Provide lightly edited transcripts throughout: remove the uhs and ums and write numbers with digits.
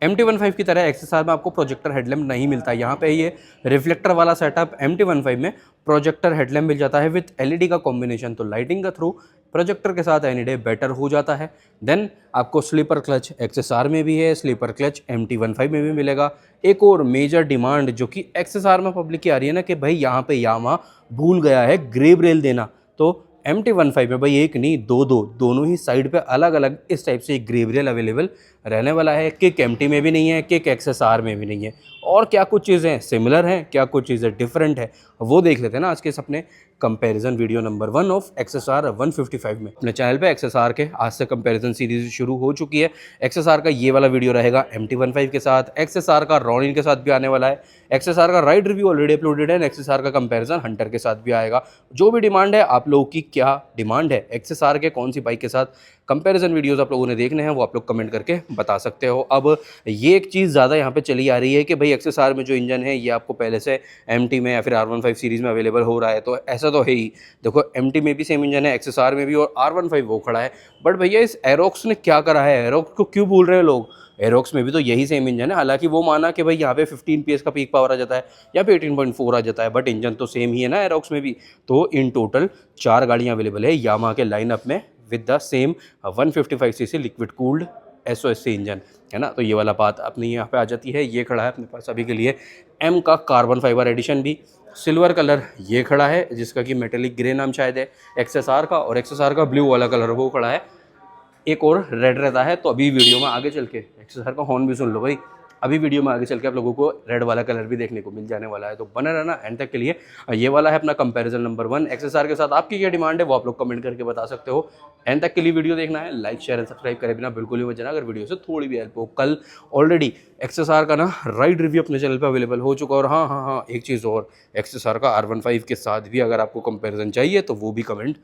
MT-15 की तरह XSR में आपको प्रोजेक्टर हेडलैम्प नहीं मिलता। यहाँ पे ये रिफ्लेक्टर वाला सेटअप MT-15 में प्रोजेक्टर हेडलैम्प मिल जाता है विथ LED का कॉम्बिनेशन, तो लाइटिंग का थ्रू प्रोजेक्टर के साथ एनी डे बेटर हो जाता है। देन आपको स्लीपर क्लच XSR में भी है, स्लीपर क्लच MT-15 में भी मिलेगा। एक और मेजर डिमांड जो कि XSR में पब्लिक की आ रही है ना कि भाई यहाँ पे यामा भूल गया है ग्रेब रेल देना, तो MT-15 में भाई एक नहीं दोनों ही साइड पे अलग अलग इस टाइप से ग्रेब रेल अवेलेबल रहने वाला है। किक MT में भी नहीं है, किक XSR में भी नहीं है। और क्या कुछ चीज़ें सिमिलर हैं, क्या कुछ चीज़ें डिफरेंट है, वो देख लेते हैं ना आज के इस अपने comparison video number 1 of XSR 155 में। अपने चैनल पे XSR के आज से कंपैरिजन सीरीज शुरू हो चुकी है। XSR का ये वाला वीडियो रहेगा MT-15 के साथ, XSR का रॉनिन के साथ भी आने वाला है, XSR का राइड रिव्यू ऑलरेडी अपलोडेड है, XSR का कंपैरिजन हंटर के साथ भी आएगा। जो भी डिमांड है, आप लोगों की क्या डिमांड है XSR के कौन सी बाइक के साथ कंपैरिजन वीडियोस आप लोगों ने देखने हैं, वो आप लोग कमेंट करके बता सकते हो। अब ये एक चीज़ ज़्यादा यहाँ पे चली आ रही है कि भाई XSR में जो इंजन है ये आपको पहले से MT में या फिर R15 सीरीज़ में अवेलेबल हो रहा है, तो ऐसा तो है ही। देखो MT में भी सेम इंजन है, XSR में भी, और R15 वो खड़ा है। बट भैया इस एरोक्स ने क्या करा है, एरोक्स को क्यों भूल रहे हैं लोग? एरोक्स में भी तो यही सेम इंजन है। हालांकि वो माना कि भाई यहाँ पे 15 PS का पीक पावर आ जाता है या फिर 18.4 आ जाता है, बट इंजन तो सेम ही है ना एरोक्स में भी। तो इन टोटल 4 गाड़ियाँ अवेलेबल है यामाहा के लाइनअप में with the same 155cc liquid cooled SOSC engine, है ना। तो ये वाला बात अपनी यहाँ पे आ जाती है। ये खड़ा है अपने पास अभी के लिए M का कार्बन फाइबर एडिशन भी, सिल्वर कलर ये खड़ा है जिसका कि मेटेलिक ग्रे नाम शायद है XSR का, और XSR का ब्लू वाला कलर वो खड़ा है। एक और रेड रहता है। तो अभी वीडियो में आगे चल के XSR का हॉर्न भी सुन लो भाई, अभी वीडियो में आगे चल के आप लोगों को रेड वाला कलर भी देखने को मिल जाने वाला है, तो बना रहना एंड तक के लिए। ये वाला है अपना कंपैरिजन नंबर 1 XSR के साथ। आपकी क्या डिमांड है वो आप लोग कमेंट करके बता सकते हो। एंड तक के लिए वीडियो देखना है, लाइक शेयर एंड सब्सक्राइब करे बिना बिल्कुल भी मत जाना अगर वीडियो से थोड़ी भी हेल्प हो। कल ऑलरेडी XSR का ना राइड रिव्यू अपने चैनल पर अवेलेबल हो चुका, और हाँ एक चीज़ और, XSR का R15 के साथ भी अगर आपको कंपेरिजन चाहिए तो वो भी कमेंट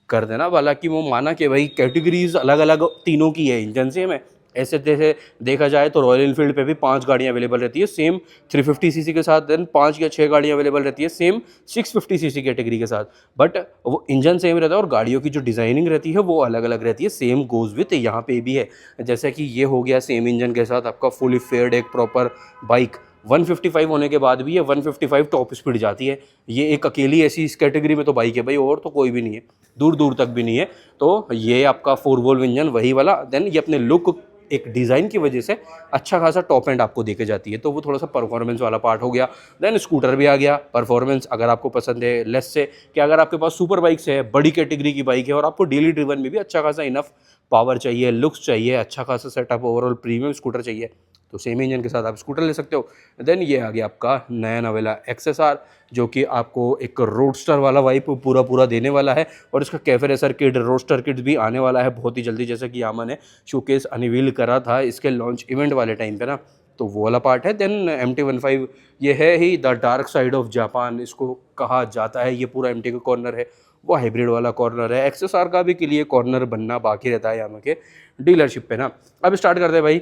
कर देना। हालांकि वो माना कि भाई कैटेगरीज अलग अलग तीनों की है इंजन से में। ऐसे जैसे देखा जाए तो रॉयल एनफील्ड पे भी 5 गाड़ियाँ अवेलेबल रहती है सेम 350cc के साथ, देन 5 या 6 गाड़ियाँ अवेलेबल रहती है सेम 650cc कैटेगरी के साथ, बट वो इंजन सेम रहता है और गाड़ियों की जो डिज़ाइनिंग रहती है वो अलग अलग रहती है। सेम गोज विथ यहाँ पे भी है, जैसे कि ये हो गया सेम इंजन के साथ आपका फुली फेयर्ड एक प्रॉपर बाइक। 155 होने के बाद भी ये 155 टॉप स्पीड जाती है। ये एक अकेली ऐसी इस कैटेगरी में तो बाइक है भाई, और तो कोई भी नहीं है, दूर दूर तक भी नहीं है। तो ये आपका 4 वोल्व इंजन वही वाला, देन ये अपने लुक एक डिज़ाइन की वजह से अच्छा खासा टॉप एंड आपको देके जाती है, तो वो थोड़ा सा परफॉर्मेंस वाला पार्ट हो गया। देन स्कूटर भी आ गया, परफॉर्मेंस अगर आपको पसंद है लेस से, कि अगर आपके पास सुपर बाइक्स है, बड़ी कैटेगरी की बाइक है और आपको डेली ड्रिवन में भी अच्छा खासा इनफ पावर चाहिए, लुक्स चाहिए, अच्छा खासा सेटअप, ओवरऑल प्रीमियम स्कूटर चाहिए, तो सेम इंजन के साथ आप स्कूटर ले सकते हो। देन ये आ गया आपका नया नवेला XSR, जो कि आपको एक रोडस्टर वाला वाइप पूरा देने वाला है, और इसका cafe racer kit, roadster kit भी आने वाला है बहुत ही जल्दी, जैसे कि यामा ने शोकेस अनवील करा था इसके लॉन्च इवेंट वाले टाइम पे ना, तो वो वाला पार्ट है। देन MT-15 ये है ही the dark side of Japan इसको कहा जाता है। ये पूरा MT का कॉर्नर है, वो हाइब्रिड वाला कॉर्नर है। XSR का भी के लिए कॉर्नर बनना बाकी रहता है यामा के डीलरशिप पे ना। अब स्टार्ट करते हैं भाई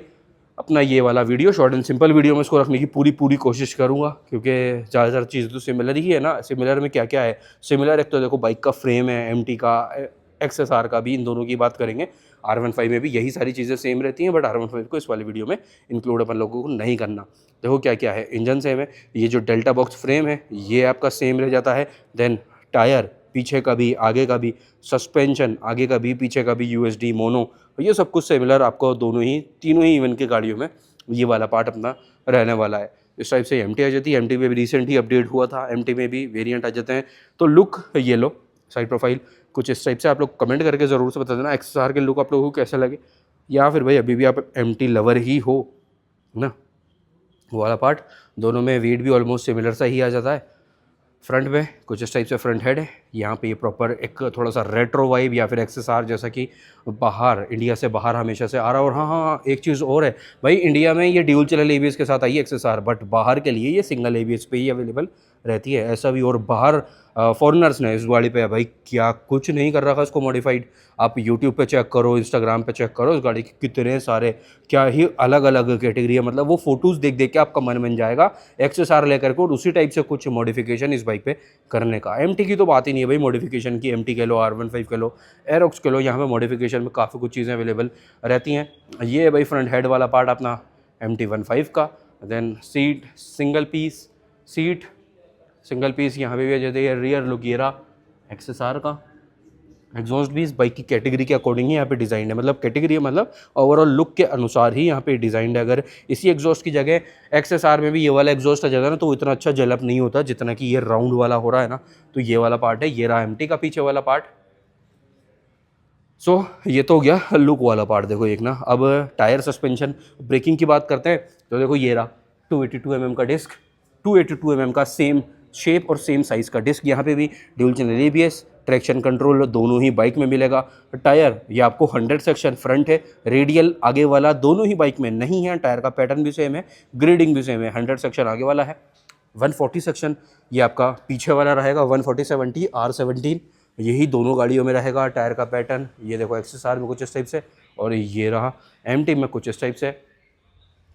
अपना ये वाला video, short and simple video में इसको रखने की पूरी कोशिश करूंगा, क्योंकि ज़्यादातर चीज़ तो सिमिलर ही है ना। सिमिलर में क्या क्या है, सिमिलर एक तो देखो बाइक का फ्रेम है, MT का, XSR का भी, इन दोनों की बात करेंगे। R15 में भी यही सारी चीज़ें सेम रहती हैं, बट R15 को इस वाले वीडियो में इंक्लूड अपन लोगों को नहीं करना। देखो क्या क्या है, इंजन सेम है, ये जो डेल्टा बॉक्स फ्रेम है ये आपका सेम रह जाता है। देन टायर पीछे का भी आगे का भी, सस्पेंशन आगे का भी पीछे का भी USD मोनो, ये सब कुछ सिमिलर आपको तीनों ही इवन की गाड़ियों में ये वाला पार्ट अपना रहने वाला है। इस टाइप से MT आ जाती है, MT में भी रिसेंट ही अपडेट हुआ था, MT में भी वेरिएंट आ जाते हैं। तो लुक ये लो, साइड प्रोफाइल कुछ इस टाइप से, आप लोग कमेंट करके ज़रूर से बता देना XSR के लुक आप लोगों को कैसे लगे, या फिर भाई अभी भी आप MT लवर ही हो ना। वो वाला पार्ट दोनों में वेट भी ऑलमोस्ट सिमिलर सा ही आ जाता है। फ्रंट में कुछ इस टाइप से फ्रंट हेड है, यहाँ पे ये प्रॉपर एक थोड़ा सा रेट्रो वाइब, या फिर XSR जैसा कि बाहर इंडिया से बाहर हमेशा से आ रहा है। और हाँ एक चीज़ और है भाई, इंडिया में ये ड्यूल चैनल ABS के साथ आई है XSR, बट बाहर के लिए ये सिंगल ABS पे ही अवेलेबल रहती है ऐसा भी। और बाहर फॉरेनर्स ने इस गाड़ी पे भाई क्या कुछ नहीं कर रखा इसको मॉडिफाइड। आप यूट्यूब पे चेक करो, इंस्टाग्राम पे चेक करो, इस गाड़ी के कितने सारे क्या ही अलग अलग कैटेगरी है, मतलब वो फोटोज़ देख देख के आपका मन बन जाएगा XSR लेकर के और उसी टाइप से कुछ मॉडिफिकेशन इस बाइक पे करने का। MT की तो बात ही नहीं है भाई मॉडिफिकेशन की, MT कह लो, R15 कह लो, एरोक्स कह लो, यहाँ पे मॉडिफिकेशन में काफ़ी कुछ चीज़ें अवेलेबल रहती हैं। ये है भाई फ्रंट हेड वाला पार्ट अपना MT15 का। देन सीट सिंगल पीस यहाँ पे भी आ जाती है। रियर लुक ये रहा XSR का। एग्जॉस्ट भी इस बाइक की कैटेगरी के अकॉर्डिंग ही यहाँ पे डिज़ाइन है, मतलब कैटेगरी मतलब ओवरऑल लुक के अनुसार ही यहाँ पे डिज़ाइंड है। अगर इसी एग्जॉस्ट की जगह XSR में भी ये वाला एग्जॉस्ट आ जाता है ना, तो इतना अच्छा जलप नहीं होता जितना कि ये राउंड वाला हो रहा है ना। तो ये वाला पार्ट है, ये रहा MT का पीछे वाला पार्ट। सो ये तो हो गया लुक वाला पार्ट। देखो एक ना, अब टायर सस्पेंशन ब्रेकिंग की बात करते हैं तो देखो ये रहा 282 mm का डिस्क, 282 mm का सेम शेप और सेम साइज़ का डिस्क। यहाँ पे भी dual channel ABS, traction control दोनों ही बाइक में मिलेगा। टायर ये आपको 100 सेक्शन फ्रंट है, रेडियल आगे वाला दोनों ही बाइक में नहीं है। टायर का पैटर्न भी सेम है, ग्रेडिंग भी सेम है। 100 सेक्शन आगे वाला है, 140 सेक्शन ये आपका पीछे वाला रहेगा। 140/70 R17 यही दोनों गाड़ियों में रहेगा। टायर का पैटर्न ये देखो XSR में कुछ इस टाइप से, और ये रहा MT में कुछ इस टाइप से।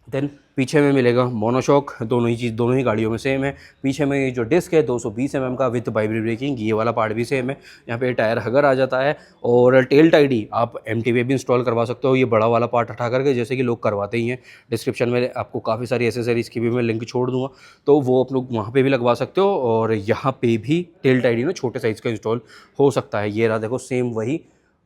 देन पीछे में मिलेगा मोनोशॉक, दोनों ही गाड़ियों में सेम है। पीछे में ये जो डिस्क है 220 mm का विद वाइब्रेट ब्रेकिंग, ये वाला पार्ट भी सेम है। यहाँ पे टायर हगर आ जाता है, और टेल टाइडी आप MT पे भी इंस्टॉल करवा सकते हो, ये बड़ा वाला पार्ट हटा करके, जैसे कि लोग करवाते ही हैं। डिस्क्रिप्शन में आपको काफ़ी सारी एसेसरीज़ की भी मैं लिंक छोड़ दूँगा, तो वो आप लोग वहाँ पर भी लगवा सकते हो। और यहाँ पर भी टेल टाइडी ना छोटे साइज़ का इंस्टॉल हो सकता है। ये रहा देखो सेम वही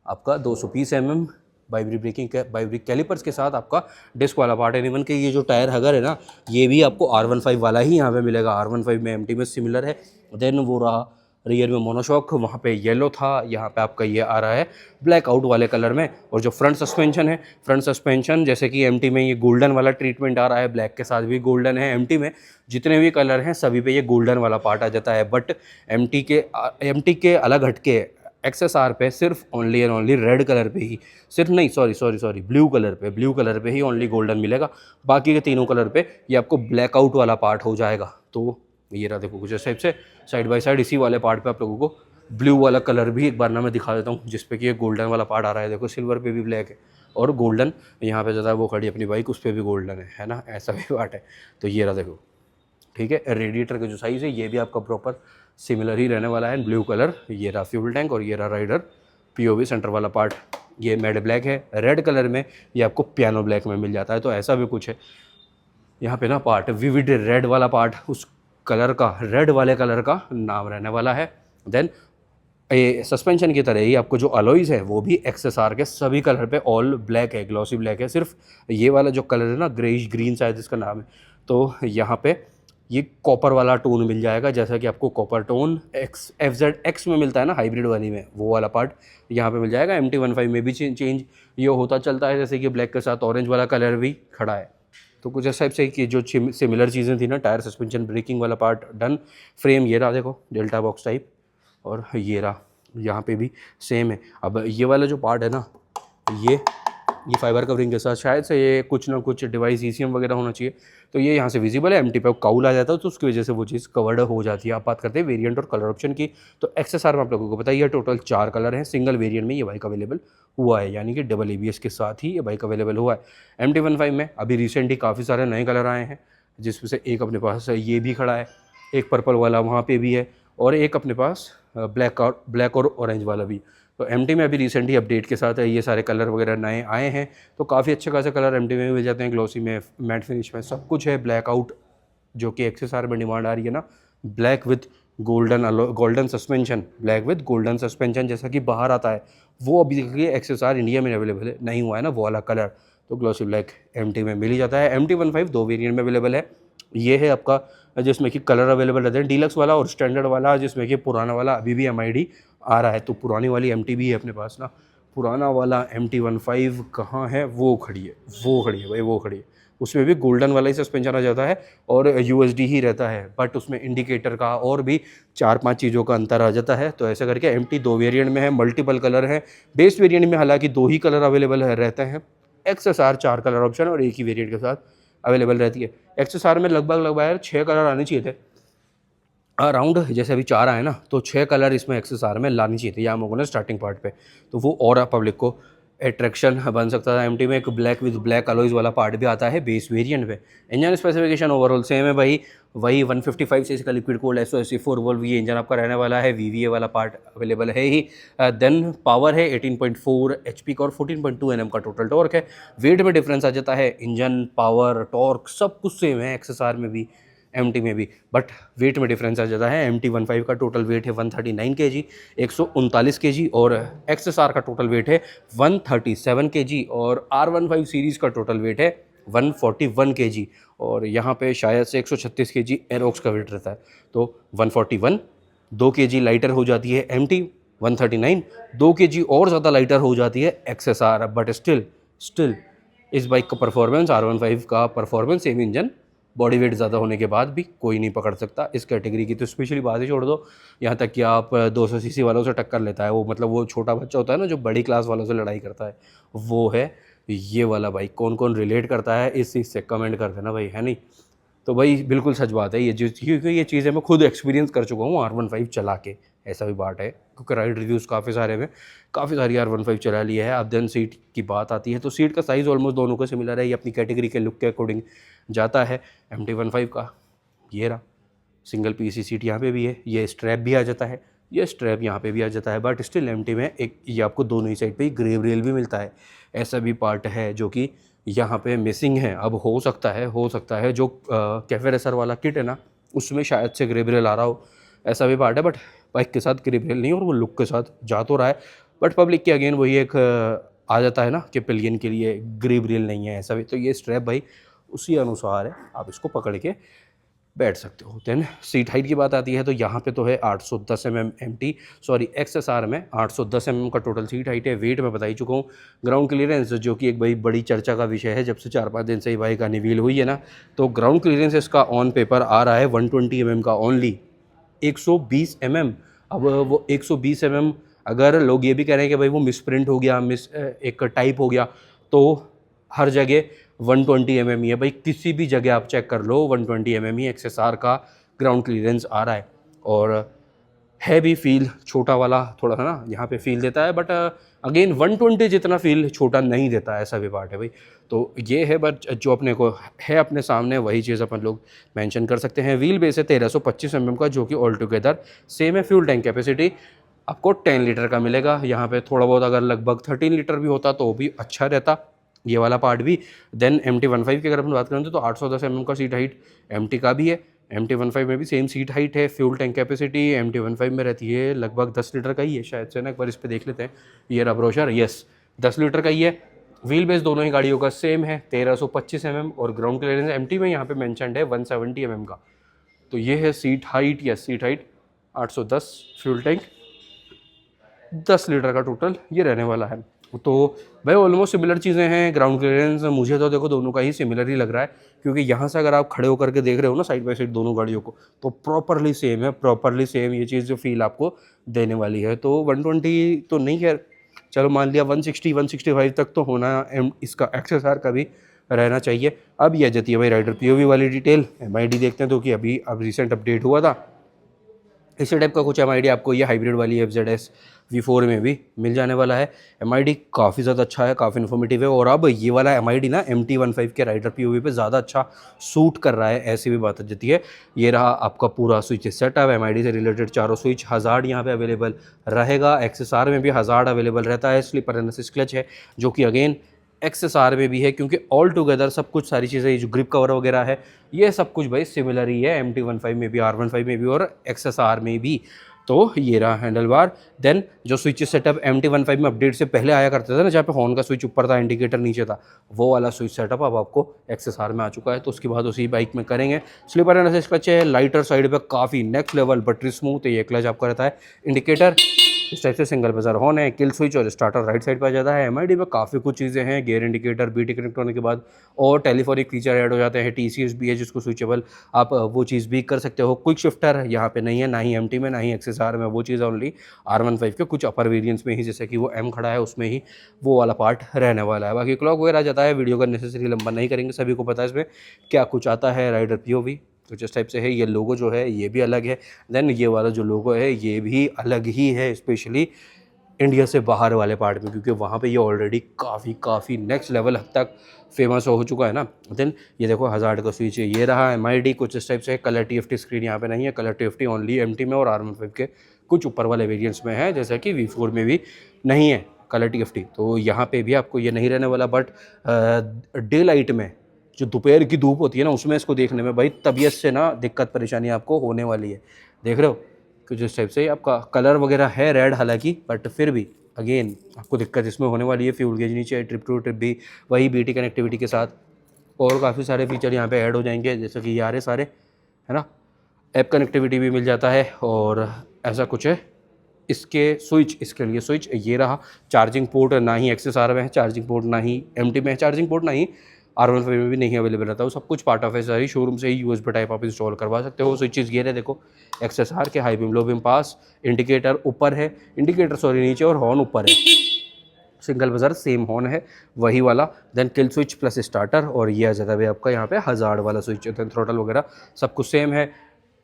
आपका 220 mm वाइब्रेट कैलिपर्स के साथ आपका डिस्क वाला पार्ट है। इवन के ये जो टायर हगर है ना, ये भी आपको R15 वाला ही यहाँ पे मिलेगा। R15 में MT में सिमिलर है। देन वो रहा रियर में मोनोशॉक, वहाँ पे येलो था, यहाँ पे आपका ये आ रहा है ब्लैक आउट वाले कलर में। और जो फ्रंट सस्पेंशन जैसे कि MT में ये गोल्डन वाला ट्रीटमेंट आ रहा है, ब्लैक के साथ भी गोल्डन है। MT में जितने भी कलर हैं सभी पे ये गोल्डन वाला पार्ट आ जाता है। बट MT के अलग हटके XSR पे सिर्फ only and only red colour पे ही, सिर्फ नहीं सॉरी ब्लू कलर पे ही ओनली गोल्डन मिलेगा। बाकी के तीनों कलर पे ये आपको ब्लैकआउट वाला पार्ट हो जाएगा। तो ये रहा देखो कुछ इस टाइप से साइड बाय साइड। इसी वाले पार्ट पे आप लोगों को ब्लू वाला कलर भी एक बार ना मैं दिखा देता हूँ, जिसपे कि ये गोल्डन वाला पार्ट आ रहा है। देखो सिल्वर पे भी ब्लैक है और गोल्डन यहाँ पे ज़्यादा वो खड़ी अपनी बाइक, उस पर भी गोल्डन है ना, ऐसा भी पार्ट है। तो ये रहा देखो, ठीक है। रेडिएटर का जो साइज़ है ये भी आपका प्रॉपर सिमिलर ही रहने वाला है, ब्लू कलर। ये रहा फ्यूल टैंक, और ये रहा राइडर POV सेंटर वाला पार्ट। ये मैट ब्लैक है, रेड कलर में ये आपको पियानो ब्लैक में मिल जाता है। तो ऐसा भी कुछ है यहाँ पे ना पार्ट, विविड रेड वाला पार्ट, उस कलर का, रेड वाले कलर का नाम रहने वाला है। देन ये सस्पेंशन की तरह ही आपको जो अलॉयज़ है वो भी XSR के सभी कलर पे ऑल ब्लैक है, ग्लॉसी ब्लैक है। सिर्फ ये वाला जो कलर है ना, ग्रेइश ग्रीन शायद इसका नाम है, तो यहाँ पे ये कॉपर वाला टोन मिल जाएगा। जैसा कि आपको कॉपर टोन FZX में मिलता है ना हाइब्रिड वाली में, वो वाला पार्ट यहाँ पे मिल जाएगा। MT15 में भी चेंज ये होता चलता है, जैसे कि ब्लैक के साथ ऑरेंज वाला कलर भी खड़ा है। तो कुछ इस टाइप से कि जो सिमिलर चीज़ें थी ना, टायर सस्पेंशन ब्रेकिंग वाला पार्ट डन। फ्रेम ये रहा देखो डेल्टा बॉक्स टाइप, और ये रहा यहाँ पे भी सेम है। अब ये वाला जो पार्ट है ना, ये फाइबर कवरिंग के साथ शायद से ये कुछ ना कुछ डिवाइस ECM वगैरह होना चाहिए, तो ये यहाँ से विजिबल है। MT पे काउल आ जाता है, तो उसकी वजह से वो चीज़ कवर्ड हो जाती है। आप बात करते हैं वेरिएंट और कलर ऑप्शन की, तो XSR में आप लोगों को पता ही है टोटल 4 कलर हैं। सिंगल वेरिएंट में ये बाइक अवेलेबल हुआ है, यानी कि डबल ABS के साथ ही ये बाइक अवेलेबल हुआ है। MT15 में अभी रिसेंट ही काफ़ी सारे नए कलर आए हैं, जिसमें से एक अपने पास ये भी खड़ा है, एक पर्पल वाला वहाँ पर भी है, और एक अपने पास ब्लैक और ऑरेंज वाला भी। तो MT में अभी रिसेंटली अपडेट के साथ ये सारे कलर वगैरह नए आए हैं, तो काफ़ी अच्छे खासे कलर MT में मिल जाते हैं। ग्लॉसी में, मैट फिनिश में, सब कुछ है। ब्लैकआउट जो कि XSR में डिमांड आ रही है ना, black with golden suspension, black with golden suspension जैसा कि बाहर आता है, वो अभी देखिए XSR इंडिया में अवेलेबल है नहीं हुआ है ना वो वाला कलर। तो ग्लॉसी ब्लैक MT में मिल ही जाता है। MT15 2 वेरिएंट में अवेलेबल है। ये है आपका जिसमें कि कलर अवेलेबल रहते हैं, डीलक्स वाला और स्टैंडर्ड वाला, जिसमें कि पुराना वाला अभी भी MID आ रहा है। तो पुरानी वाली MT भी है अपने पास ना, पुराना वाला MT15 कहाँ है, वो खड़ी है भाई, वो खड़ी है। उसमें भी गोल्डन वाला ही सस्पेंशन आ जाता है और USD ही रहता है, बट उसमें इंडिकेटर का और भी 4-5 चीज़ों का अंतर आ जाता है। तो ऐसे करके MT 2 वेरिएंट में है, मल्टीपल कलर है। बेस वेरिएंट में हालांकि 2 ही कलर अवेलेबल रहते हैं। XSR 4 कलर ऑप्शन और एक ही वेरिएंट के साथ अवेलेबल रहती है। XSR में लगभग 6 कलर आने चाहिए थे अराउंड, जैसे अभी 4 आए ना, तो 6 कलर इसमें XSR में लानी चाहिए थे या लोगों ने स्टार्टिंग पार्ट पे, तो वो और पब्लिक को एट्रैक्शन बन सकता था एमटी में। एक ब्लैक विद ब्लैक अलॉयज वाला पार्ट भी आता है बेस वेरिएंट पे। इंजन स्पेसिफिकेशन ओवरऑल सेम है भाई, वही 155 सीसी का लिक्विड कूल्ड SOSC 4 वोल्ट ये इंजन आपका रहने वाला है। VVA वाला पार्ट अवेलेबल है ही। देन पावर है 18.4 HP का और 14.2 Nm का टोटल टॉर्क है। वेट में डिफरेंस आ जाता है, इंजन पावर टॉर्क सब कुछ सेम है XSR में भी MT में भी, बट वेट में डिफरेंस आ जाता है। MT-15 का टोटल वेट है 139 kg 139 kg, और XSR का टोटल वेट है 137 kg, और R15 सीरीज़ का टोटल वेट है 141 kg, और यहाँ पे शायद से 136 kg एरोक्स का वेट रहता है। तो 141 2 kg लाइटर हो जाती है MT, 139 2 kg और ज़्यादा लाइटर हो जाती है XSR। बट स्टिल इस बाइक का परफॉर्मेंस, R15 का performance, same engine, body weight ज़्यादा होने के बाद भी कोई नहीं पकड़ सकता इस कैटेगरी की। तो स्पेशली बात ही छोड़ दो, यहाँ तक कि आप 200 सीसी वालों से टक्कर लेता है वो, मतलब वो छोटा बच्चा होता है ना जो बड़ी क्लास वालों से लड़ाई करता है, वो है ये वाला बाइक। कौन कौन रिलेट करता है इस चीज़ से कमेंट कर देना भाई, है नहीं? तो भाई बिल्कुल सच बात है ये चीज़, क्योंकि ये चीज़ें मैं खुद एक्सपीरियंस कर चुका हूँ R15 चला के, ऐसा भी बात है, क्योंकि राइड रिव्यूज़ काफ़ी सारे में काफ़ी सारी R15 चला ली है। अब देन सीट की बात आती है तो सीट का साइज़ ऑलमोस्ट दोनों का सिमिलर है, ये अपनी कैटेगरी के लुक के अकॉर्डिंग जाता है। MT-15 का ये रहा सिंगल पीस सीट, यहाँ पे भी है, ये स्ट्रैप भी आ जाता है, ये स्ट्रैप यहाँ पे भी आ जाता है। बट स्टिल MT में एक ये आपको दोनों ही साइड पे ग्रेव रेल भी मिलता है। ऐसा भी पार्ट है जो कि यहाँ पे मिसिंग है। अब हो सकता है जो कैफे रेसर वाला किट है ना उसमें शायद से ग्रेव रेल आ रहा हो, ऐसा भी पार्ट है। बट बाइक के साथ ग्रेव रेल नहीं, और वो लुक के साथ जा तो रहा है, बट पब्लिक के अगेन वही एक आ जाता है ना कि पिलियन के लिए ग्रेव रेल नहीं है, ऐसा भी। तो ये स्ट्रैप भाई उसी अनुसार है, आप इसको पकड़ के बैठ सकते हो। देन सीट हाइट की बात आती है तो यहाँ पे तो है 810 mm XSR में 810 mm का टोटल सीट हाइट है। वेट मैं बता ही चुका हूँ। ग्राउंड क्लियरेंस जो कि एक भाई बड़ी चर्चा का विषय है, जब से 4-5 दिन से ही बाइक अनवील हुई है ना, तो ग्राउंड क्लियरेंस इसका ऑन पेपर आ रहा है 120 mm का ओनली, 120 mm। अब वो 120 mm अगर लोग ये भी कह रहे हैं कि भाई वो मिसप्रिंट हो गया, एक टाइप हो गया, तो हर जगह 120 mm ही है भाई, किसी भी जगह आप चेक कर लो 120 mm ही XSR का ग्राउंड क्लियरेंस आ रहा है। और है भी फील छोटा वाला थोड़ा सा ना यहाँ पे फील देता है, बट अगेन 120 जितना फील छोटा नहीं देता, ऐसा भी पार्ट है भाई। तो ये है, बट जो अपने को है अपने सामने वही चीज़ अपन लोग मेंशन कर सकते हैं। व्हील बेस है 1325 mm का, जो कि ऑल टुगेदर सेम है। फ्यूल टैंक कैपेसिटी आपको 10 लीटर का मिलेगा। यहाँ पे थोड़ा बहुत अगर लगभग 13 लीटर भी होता तो भी अच्छा रहता, ये वाला पार्ट भी। देन MT-15 की अगर अपन बात करें तो 810 mm का सीट हाइट MT का भी है, MT-15 में भी सेम सीट हाइट है। फ्यूल टैंक कैपेसिटी MT-15 में रहती है लगभग 10 लीटर का ही है शायद से ना, एक बार इस पर देख लेते हैं। ये रहा ब्रोशर, यस 10 लीटर का ही है। व्हील बेस दोनों ही गाड़ियों का सेम है 1325 mm, और ग्राउंड क्लियरेंस MT में यहाँ पे मैंशनड है 170 mm का। तो ये है seat height, yes seat height 810, fuel tank 10 litre का टोटल ये रहने वाला है। तो भाई ऑलमोस्ट सिमिलर चीज़ें हैं। ग्राउंड क्लियरेंस मुझे तो देखो दोनों का ही सिमिलर ही लग रहा है, क्योंकि यहाँ से अगर आप खड़े होकर के देख रहे हो ना साइड बाय साइड दोनों गाड़ियों को, तो प्रॉपरली सेम है, प्रॉपरली सेम ये चीज़ जो फील आपको देने वाली है। तो 120 तो नहीं, खैर चलो मान लिया 160 165 तक तो होना इसका XSR का भी रहना चाहिए। अब ये आ जाती है भाई राइडर POV वाली डिटेल। MID देखते हैं तो कि अभी अब रिसेंट अपडेट हुआ था, इसी टाइप का कुछ MID आपको ये हाइब्रिड वाली FZS V4 में भी मिल जाने वाला है। MID काफ़ी ज़्यादा अच्छा है, काफ़ी इन्फॉर्मेटिव है, और अब ये वाला MID ना MT-15 के राइडर POV पे ज़्यादा अच्छा सूट कर रहा है, ऐसी भी बात आ जाती है। ये रहा आपका पूरा स्विच सेटअप, MID से रिलेटेड चारों स्विच। हज़ार्ड यहाँ पे अवेलेबल रहेगा, XSR में भी हज़ार्ड अवेलेबल रहता है। स्लीपर एंड असिस्ट क्लच है जो कि अगेन XSR में भी है, क्योंकि ऑल टुगेदर सब कुछ सारी चीज़ें जो ग्रिप कवर वगैरह है ये सब कुछ भाई सिमिलर ही है MT-15 में भी, R15 में भी और XSR में भी। तो ये रहा हैंडल बार। देन जो स्विच सेटअप MT-15 में अपडेट से पहले आया करते थे ना, जहाँ पे हॉर्न का स्विच ऊपर था इंडिकेटर नीचे था, वो वाला स्विच सेटअप अब आपको XSR में आ चुका है। तो उसकी बात उसी बाइक में करेंगे। स्लीपर एंड असिस्ट क्लच है, लाइटर साइड पे काफ़ी नेक्स्ट लेवल बटरी स्मूथ है ये क्लच आपका रहता है। इंडिकेटर इस टाइप से सिंगल बजर हॉर्न है, किल स्विच और स्टार्टर राइट साइड पर आ जाता है। MID में काफ़ी कुछ चीज़ें हैं, गियर इंडिकेटर BT कनेक्ट होने के बाद और टेलीफोनिक फीचर ऐड हो जाते हैं। TCS भी है जिसको स्विचेबल आप वो चीज़ भी कर सकते हो। क्विक शिफ्टर यहाँ पे नहीं है, ना ही MT में ना ही XSR में, वो चीज़ ओनली R15 के कुछ अपर वेरिएंट्स में ही, जैसे कि वो M खड़ा है उसमें ही वो वाला पार्ट रहने वाला है। बाकी क्लॉक वगैरह आ जाता है, वीडियो का नेसेसरी लंबा नहीं करेंगे, सभी को पता है इसमें क्या कुछ आता है। राइडर POV कुछ इस टाइप से है। ये लोगो जो है ये भी अलग है, देन ये वाला जो लोगो है ये भी अलग ही है, स्पेशली इंडिया से बाहर वाले पार्ट में, क्योंकि वहाँ पे ये ऑलरेडी काफ़ी नेक्स्ट लेवल हद तक फेमस हो चुका है ना। देन ये देखो हज़ार्ड का स्विच है, ये रहा MID कुछ इस टाइप से। कलर TFT स्क्रीन यहाँ पे नहीं है, कलर TFT ओनली MT में और R15 के कुछ ऊपर वाले वेरिएंट्स में है, जैसा कि V4 में भी नहीं है कलर TFT। तो यहाँ पे भी आपको ये नहीं रहने वाला। बट डे लाइट में जो दोपहर की धूप होती है ना, उसमें इसको देखने में भाई तबीयत से ना दिक्कत परेशानी आपको होने वाली है। देख रहे हो कुछ इस टाइप से आपका कलर वगैरह है रेड हालांकि, बट फिर भी अगेन आपको दिक्कत इसमें होने वाली है। फ्यूल गेज नीचे है, ट्रिप टू ट्रिप भी वही BT कनेक्टिविटी के साथ, और काफ़ी सारे फीचर यहाँ पे ऐड हो जाएंगे, जैसे कि ये आ रहे सारे, है ना। ऐप कनेक्टिविटी भी मिल जाता है और ऐसा कुछ है। इसके स्विच, इसके लिए स्विच ये रहा। चार्जिंग पोर्ट ना ही XSR में है, चार्जिंग पोर्ट ना ही MT में है, चार्जिंग पोर्ट ना ही R15 में भी नहीं अवेलेबल रहता है। वो सब कुछ पार्ट ऑफ है, सारी शोरूम से ही USB टाइप आप इंस्टॉल करवा सकते हो। स्विचेस ये रहे देखो, XSR के हाई बीम लो बीम पास, इंडिकेटर ऊपर है, इंडिकेटर सॉरी नीचे, और हॉर्न ऊपर है। सिंगल बजर सेम हॉर्न है वही वाला। Then kill switch plus starter, और ये आ जाता है आपका यहाँ पे हज़ार्ड वाला स्विच। देन थ्रोटल वगैरह सब कुछ सेम है।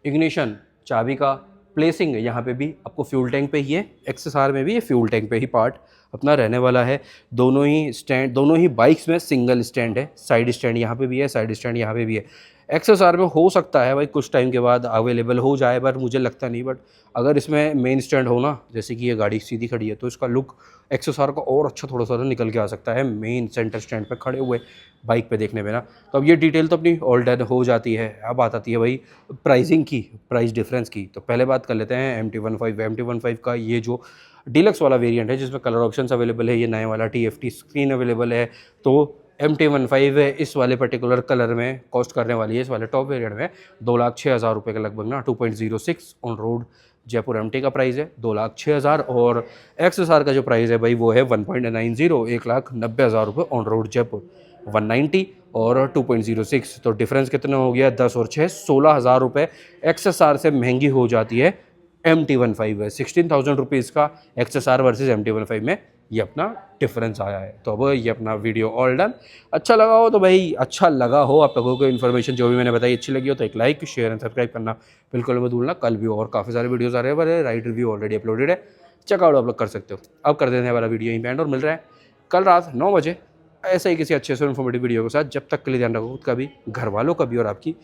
इग्निशन, चाबी का प्लेसिंग यहाँ पे भी आपको फ्यूल टैंक पे ही है, XSR में भी ये फ्यूल टैंक पे ही पार्ट अपना रहने वाला है। दोनों ही स्टैंड, दोनों ही बाइक्स में सिंगल स्टैंड है, साइड स्टैंड यहाँ पे भी है, साइड स्टैंड यहाँ पे भी है। XSR में हो सकता है भाई कुछ टाइम के बाद अवेलेबल हो जाए, पर मुझे लगता नहीं। बट अगर इसमें मेन स्टैंड हो ना, जैसे कि ये गाड़ी सीधी खड़ी है, तो इसका लुक XSR का और अच्छा थोड़ा सा निकल के आ सकता है मेन सेंटर स्टैंड पे खड़े हुए बाइक पे देखने में ना। तो अब ये डिटेल तो अपनी ऑल डन हो जाती है। अब बात आती है भाई प्राइसिंग की, प्राइस डिफरेंस की। तो पहले बात कर लेते हैं MT15 का ये जो डीलक्स वाला वेरिएंट है, जिसमें कलर ऑप्शंस अवेलेबल है, ये नए वाला TFT स्क्रीन अवेलेबल है। तो MT15 है इस वाले पर्टिकुलर कलर में कॉस्ट करने वाली है, इस वाले टॉप वेरिएंट में 2,06,000 रुपये के लगभग ना। 2.06 ऑन रोड जयपुर MT का प्राइस है 2,06,000, और XSR का जो प्राइस है भाई वो है 1.90, 1,90,000 रुपये ऑन रोड जयपुर 190 और 2.06। तो डिफरेंस कितना हो गया, 10 और 6 16,000 रुपये XSR से महंगी हो जाती है MT15 है। 16,000 रुपीज़ का XSR वर्सेस MT15 में ये अपना डिफरेंस आया है। तो अब ये अपना वीडियो ऑल डन। अच्छा लगा हो तो भाई, अच्छा लगा हो आप लोगों को इन्फॉर्मेशन जो भी मैंने बताई अच्छी लगी हो तो एक लाइक शेयर एंड सब्सक्राइब करना बिल्कुल मत भूलना। कल भी और काफ़ी सारे वीडियोस आ रहे हैं, पर राइड रिव्यू ऑलरेडी अपलोडेड है, चेकआउट आप लोग कर सकते हो। अब कर देने वाला वीडियो यहीं पे एंड, और मिल रहा है कल रात 9 बजे ऐसे ही किसी अच्छे से इन्फॉर्मेटिव वीडियो के साथ। जब तक के लिए ध्यान रखो खुद का भी, घर वालों का भी, और आपकी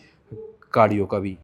गाड़ियों का भी।